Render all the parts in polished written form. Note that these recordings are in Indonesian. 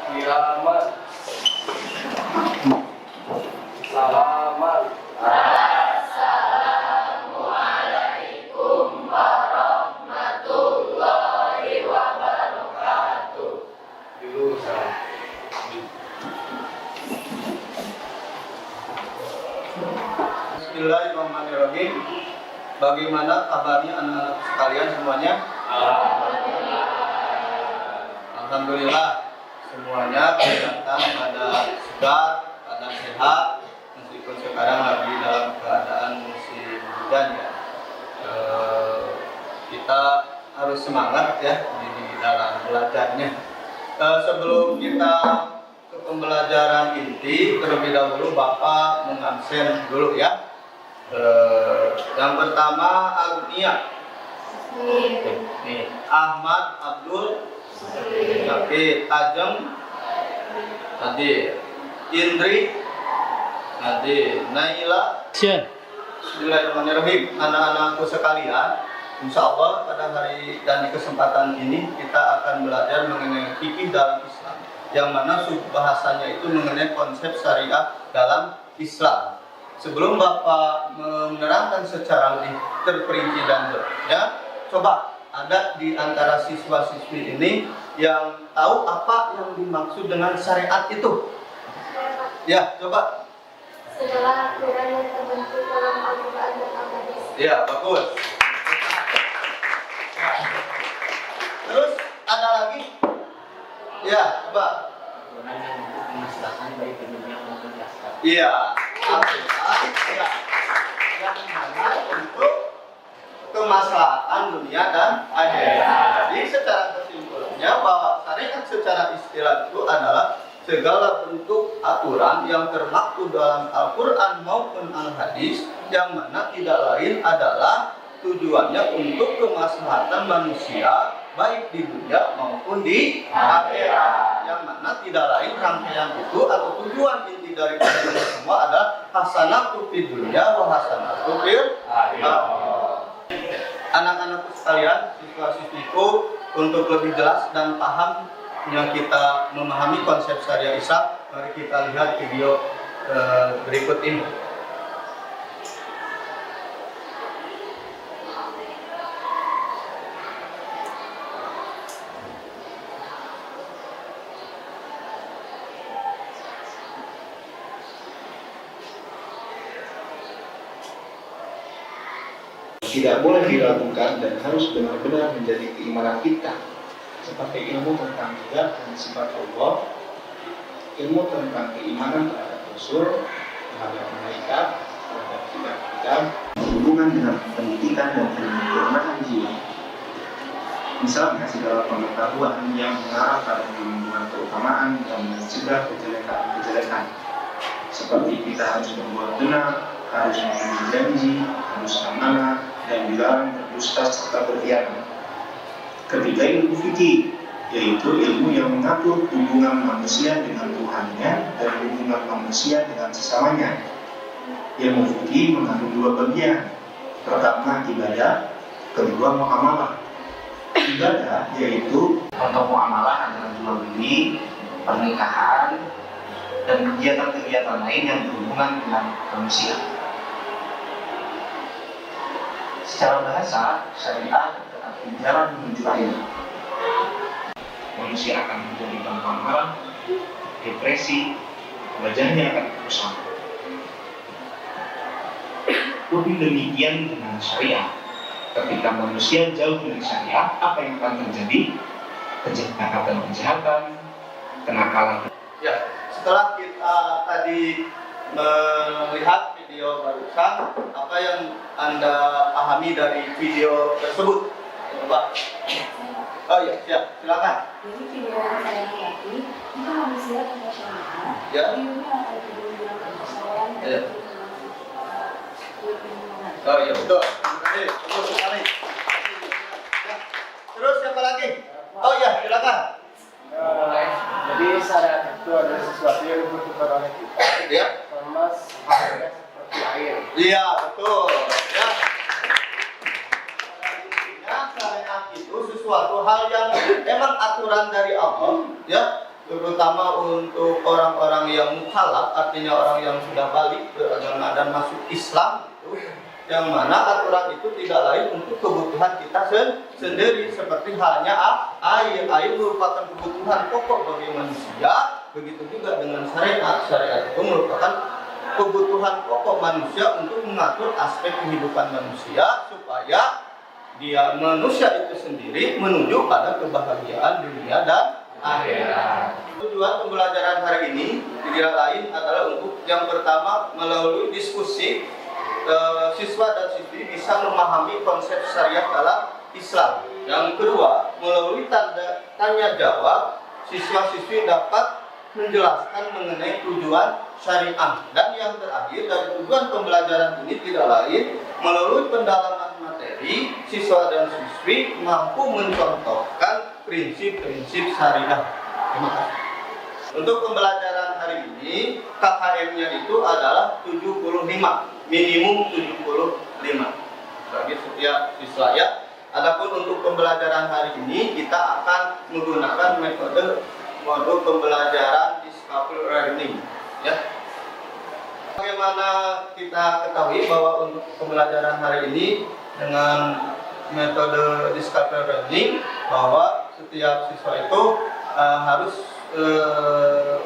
Kiraman. Salaman. Assalamualaikum warahmatullahi wabarakatuh. Jurusan. Bismillahirrahmanirrahim. Bagaimana kabarnya anak-anak sekalian semuanya? Alhamdulillah. Semuanya kelihatan pada segar, pada sehat, meskipun sekarang lagi dalam keadaan musim hujan ya. Kita harus semangat ya di dalam belajarnya. Sebelum kita ke pembelajaran inti, terlebih dahulu Bapak mengabsen dulu ya. Yang pertama Agnia, Ahmad Abdul, Oke, Tajam, Nadir, Indri, Nadir, Naila. Bismillahirrahmanirrahim. Anak-anakku sekalian, insya Allah pada hari dan di kesempatan ini kita akan belajar mengenai fikih dalam Islam, yang mana bahasanya itu mengenai konsep syariah dalam Islam. Sebelum Bapak menerangkan secara lebih terperinci dan ya, coba ada di antara siswa-siswi ini yang tahu apa yang dimaksud dengan syariat itu? Ya, coba. Segala aturan yang terbentuk dalam Al-Quran dan Al-Hadis. Ya, bagus. Terus ada lagi? Ya, coba. Iya, ya. Yang mana untuk kemaslahatan dunia dan akhirat. Jadi secara kesimpulannya bahwa syariat secara istilah itu adalah segala bentuk aturan yang termaktub dalam Al-Quran maupun Al-Hadis, yang mana tidak lain adalah tujuannya untuk kemaslahatan manusia baik di dunia maupun di akhirat, yang mana tidak lain rangkaian itu atau tujuan inti dari itu semua adalah hasanatu fid dunya wa hasanatu fil akhirat. Anak-anakku sekalian, siswa-siswiku, untuk lebih jelas dan pahamnya kita memahami konsep syariah Islam, mari kita lihat video berikut ini. Tidak boleh diragukan dan harus benar-benar menjadi keimanan kita, seperti ilmu tentang zat dan sifat Allah, ilmu tentang keimanan terhadap Rasul, terhadap malaikat, terhadap kitab-kitab, berhubungan dengan pendidikan dan penyempurnaan jiwa. Misalnya segala pengetahuan yang mengarah pada perlindungan keutamaan dan mencegah kejelekan-kejelekan, seperti kita harus berbuat benar, harus memenuhi janji, harus amanah, dan dilarang berdusta serta berkhianat. Ketiga, ilmu fikih, yaitu ilmu yang mengatur hubungan manusia dengan Tuhannya dan hubungan manusia dengan sesamanya. Ilmu fikih mengandung dua bagian. Pertama ibadah, kedua muamalah. Ibadah yaitu untuk muamalah adalah jual beli, pernikahan, dan kegiatan-kegiatan lain yang berhubungan dengan manusia. Secara bahasa, syariat berarti jalan menuju akhir. Manusia akan menjadi gampang marah, depresi, wajahnya akan kusam. Lebih demikian dengan syariat. Ketika manusia jauh dari syariat, apa yang akan terjadi? Kejahatan, kenakalan. Ya, setelah kita tadi melihat video barusan, apa yang Anda pahami dari video tersebut? Coba. Oh iya, siap, silakan. Jadi video yang saya lihat itu manusia tanpa syariat. Ya. Videonya ada bilang persoalan. Ya. Oh iya, betul. Terima kasih. Betul sekali. Ya. Terus siapa lagi? Oh iya, silakan. Jadi syariat itu adalah sesuatu yang dibutuhkan oleh kita, Ya. sama halnya seperti air. Iya, betul. Ya. Syariat itu sesuatu hal yang memang aturan dari Allah, ya, terutama untuk orang-orang yang mukhalaf, artinya orang yang sudah balik beragama dan masuk Islam itu, yang mana aturan itu tidak lain untuk kebutuhan kita sendiri, seperti halnya air. Air merupakan kebutuhan pokok bagi manusia, begitu juga dengan syariat. Syariat itu merupakan kebutuhan pokok manusia untuk mengatur aspek kehidupan manusia supaya manusia itu sendiri menuju pada kebahagiaan dunia dan akhirat. Tujuan pembelajaran hari ini tidak lain adalah untuk yang pertama melalui diskusi siswa dan siswi bisa memahami konsep syariah dalam Islam. Yang kedua, melalui tanya jawab siswa-siswi dapat menjelaskan mengenai tujuan syariah. Dan yang terakhir, dari tujuan pembelajaran ini tidak lain melalui pendalaman materi, siswa dan siswi mampu mencontohkan prinsip-prinsip syariah. Terima kasih. Untuk pembelajaran hari ini, KKM-nya itu adalah 75, minimum 75 bagi setiap siswa ya. Adapun untuk pembelajaran hari ini kita akan menggunakan metode pembelajaran discovery learning ya. Bagaimana kita ketahui bahwa untuk pembelajaran hari ini dengan metode discovery learning bahwa setiap siswa itu harus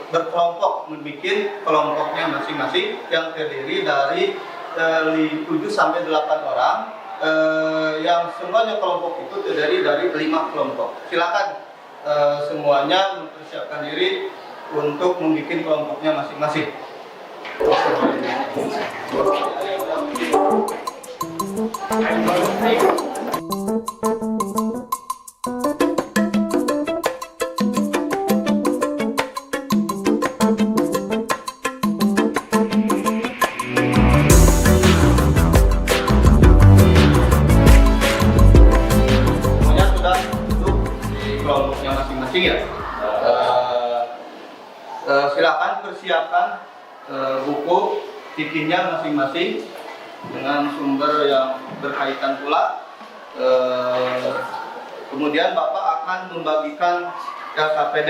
berkelompok, membuat kelompoknya masing-masing yang terdiri dari 7 sampai 8 orang, yang semuanya kelompok itu terdiri dari 5 kelompok. Silakan semuanya mempersiapkan diri untuk membuat kelompoknya masing-masing. Ya. Silakan persiapkan buku fikihnya masing-masing dengan sumber yang berkaitan pula. Kemudian Bapak akan membagikan LKPD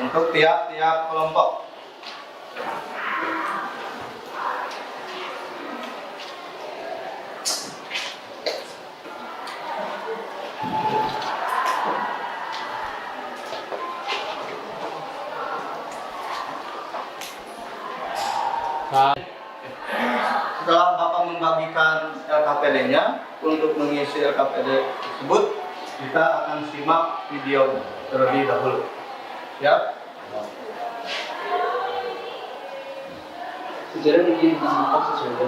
untuk tiap-tiap kelompok. Setelah Bapak membagikan LKPD-nya, untuk mengisi LKPD tersebut kita akan simak video terlebih dahulu. Ya. Sejarah begini tentang apa sesuatu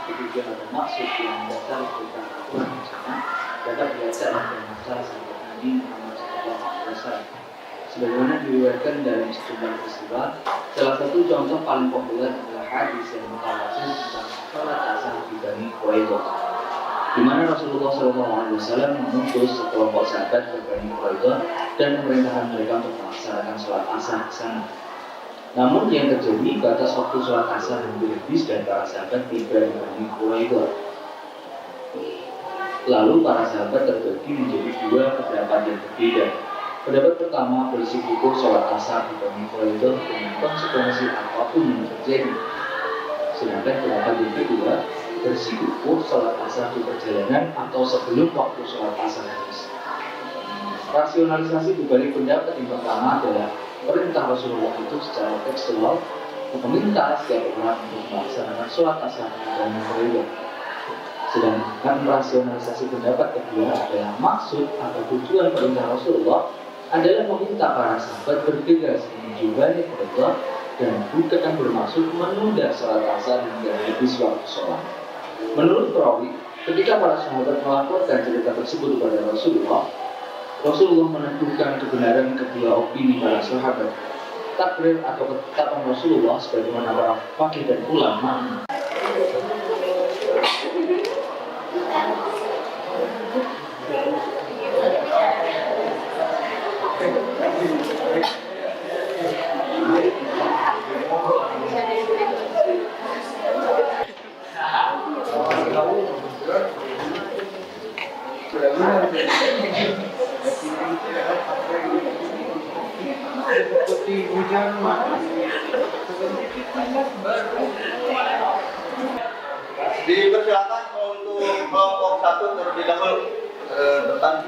ketujuan atau maksud yang dasar tentang aturan bencana dapat dibaca oleh masalah sahabat Nabi Muhammad SAW. Sebagaimana diriwayatkan dalam sejumlah peristiwa, salah satu contoh paling populer adalah hadis yang mutawatir tentang sholat asar di Bani Quraidah, di mana Rasulullah SAW mengutus sekelompok sahabat ke Bani Quraidah dan memerintahkan mereka untuk melaksanakan sholat asar di sana. Namun yang terjadi, batas waktu sholat asar hampir habis dan para sahabat tiba di Bani Quraidah. Lalu para sahabat terbagi menjadi 2 pendapat yang berbeda. Pendapat pertama bersikukuh sholat asar di Bani Quraidah dengan konsekuensi apapun yang terjadi. Sedangkan pendapat yang kedua bersikukuh sholat asar di perjalanan atau sebelum waktu sholat asar habis. Rasionalisasi dibalik pendapat yang pertama adalah perintah Rasulullah itu secara tekstual meminta setiap orang untuk melaksanakan sholat asar di Bani Quraidah. Sedangkan rasionalisasi pendapat kedua adalah maksud atau tujuan perintah Rasulullah adalah meminta para sahabat bergegas menuju Bani Quraidah dan bukan bermaksud menunda sholat asar hingga habis waktu sholat. Menurut perawi, ketika para sahabat melaporkan cerita tersebut kepada Rasulullah meneguhkan kebenaran kedua opini para sahabat. Takrir atau ketetapan Rasulullah sebagaimana para fakih dan ulama pasti hujan mana? Dipersilakan untuk kelompok 1 terlebih dahulu depan.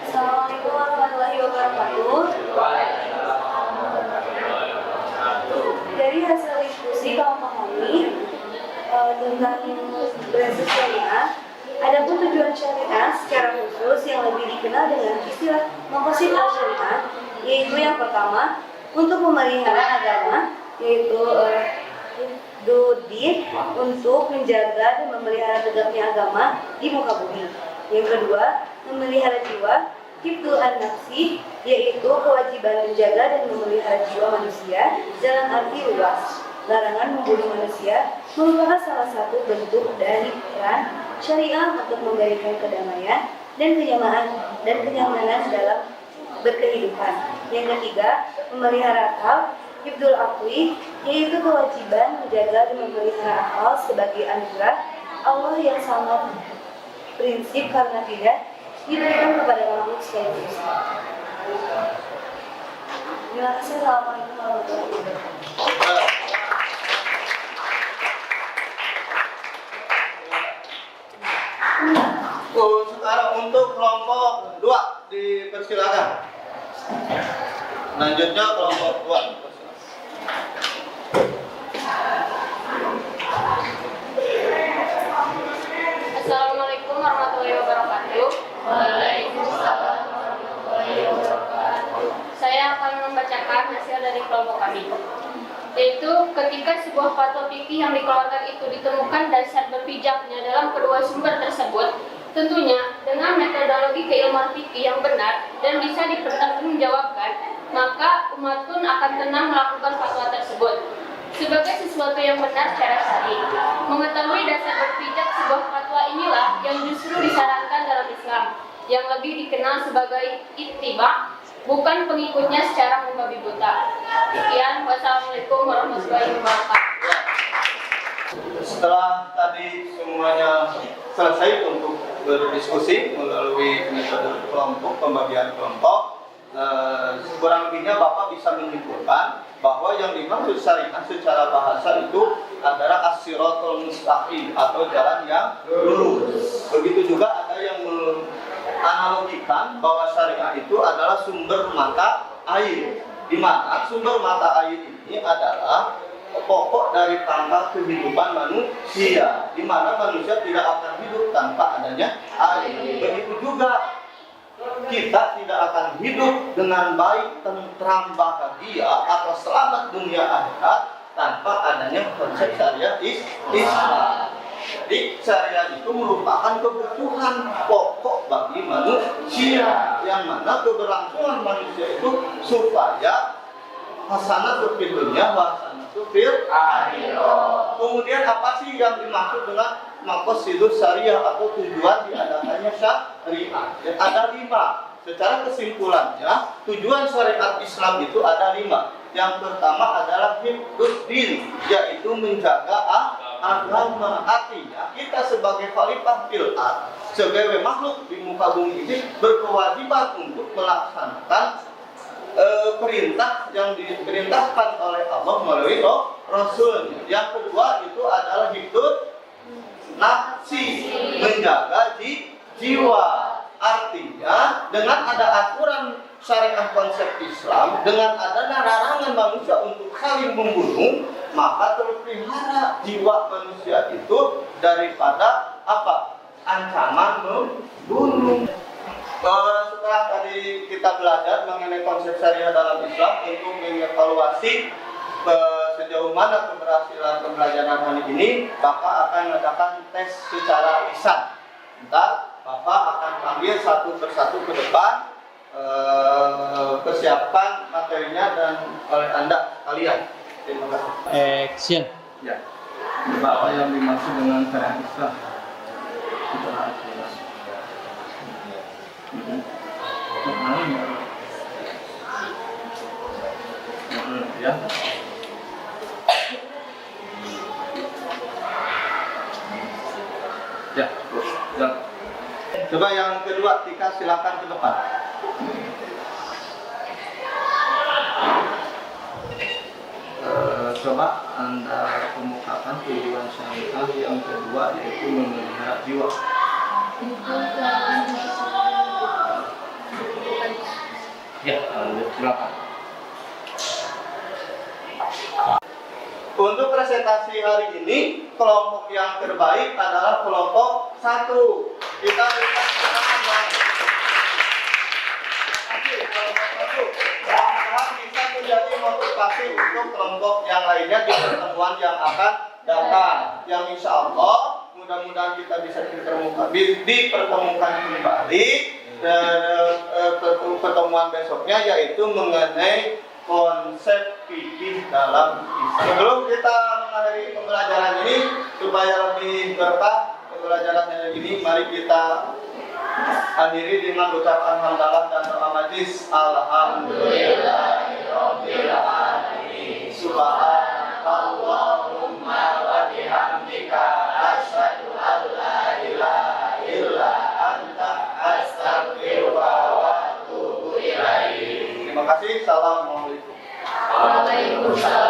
Assalamualaikum warahmatullahi wabarakatuh. Dari hasil diskusi kelompok kami tentang berbasis syariah, adapun tujuan syariah secara khusus yang lebih dikenal dengan istilah maqasid al-syariah, yaitu yang pertama untuk memelihara agama, yaitu Dudi untuk menjaga dan memelihara tegaknya agama di muka bumi. Yang kedua, memelihara jiwa, hifdzul an-nafsi, yaitu kewajiban menjaga dan memelihara jiwa manusia dalam arti luas. Larangan membunuh manusia merupakan salah satu bentuk dari peran syariah untuk memberikan kedamaian dan kenyamanan dalam berkehidupan. Yang ketiga, memelihara akal, hifdzul aqli, yaitu kewajiban menjaga dan memelihara akal sebagai anugerah Allah yang sangat prinsip karena tidak diberikan kepada makhluk sekaligus. Terima kasih. Assalamualaikum warahmatullahi wabarakatuh. Sekarang untuk kelompok 2 dipersilakan. Lanjutnya kelompok 2. Assalamualaikum warahmatullahi wabarakatuh. Waalaikumsalam warahmatullahi wabarakatuh. Saya akan membacakan hasil dari kelompok kami, yaitu ketika sebuah fatwa fikih yang dikeluarkan itu ditemukan dasar berpijaknya dalam kedua sumber tersebut, tentunya dengan metodologi keilmuan fikih yang benar dan bisa dipertanggungjawabkan, maka umat pun akan tenang melakukan fatwa tersebut sebagai sesuatu yang benar secara syar'i. Mengetahui dasar berpijak sebuah fatwa inilah yang justru disarankan dalam Islam, yang lebih dikenal sebagai ittiba, bukan pengikutnya secara membabi buta. Sekian, wassalamualaikum warahmatullahi wabarakatuh. Setelah tadi semuanya selesai untuk berdiskusi melalui metode kelompok, pembagian kelompok, kurang lebihnya Bapak bisa menyimpulkan bahwa yang dimaksud syariah secara bahasa itu adalah as-siratal mustaqim atau jalan yang lurus. Begitu juga ada yang menganalogikan bahwa syariah itu adalah sumber mata air, di mana sumber mata air ini adalah pokok dari tangga kehidupan manusia, di mana manusia tidak akan hidup tanpa adanya air. Begitu juga kita tidak akan hidup dengan baik, tentram, bahagia atau selamat dunia akhirat tanpa adanya konsep syariah Islam. Jadi syariah itu merupakan kebutuhan pokok bagi manusia, yang mana keberlangsungan manusia itu supaya hasanah fil dunya wa hasanah fil akhirah. Kemudian apa sih yang dimaksud dengan maqasidus syariah atau tujuan diadakannya syariah? Ada 5. Secara kesimpulannya, tujuan syariat Islam itu ada 5. Yang pertama adalah hifdzuddin, yaitu menjaga agama. Artinya kita sebagai khalifah fil ard, sebagai makhluk di muka bumi ini berkewajiban untuk melaksanakan perintah yang diperintahkan oleh Allah melalui Rasulnya. Yang kedua itu adalah hifdzun nafsi, menjaga jiwa. Artinya dengan ada aturan syariah konsep Islam, dengan adanya larangan manusia untuk saling membunuh, maka terpelihara jiwa manusia itu daripada apa? Ancaman membunuh. Setelah tadi kita belajar mengenai konsep syariah dalam Islam untuk mengevaluasi sejauh mana keberhasilan pembelajaran hari ini, Bapak akan mengadakan tes secara lisan. Ntar Bapak akan panggil satu persatu ke depan, persiapan materinya dan oleh Anda kalian. Terima kasih. Action. Ya. Bapak yang dimaksud dengan syariah Islam. Ya. Ya, coba yang kedua, Tika silakan ke depan. Coba Anda kemukakan tujuan syariah yang kedua, yaitu memelihara jiwa. Ya, silakan. Untuk presentasi hari ini, kelompok yang terbaik adalah kelompok 1. Kita berikan mudah-mudahan bisa menjadi motivasi untuk kelompok yang lainnya di pertemuan yang akan datang. Yang insya Allah mudah-mudahan kita bisa dipertemukan kembali pertemuan besoknya, yaitu mengenai konsep fikih dalam Islam. Sebelum kita mengakhiri pembelajaran ini, supaya lebih berkah pembelajaran ini, mari kita akhiri dengan ucapan hamdalah dan doa majlis. Alhamdulillahirabbil alamin. Subhanallahumma wa bihamdika asyhadu an la ilaha illa anta astaghfiruka wa atubu ilaik. Terima kasih. Assalamualaikum. Waalaikumsalam.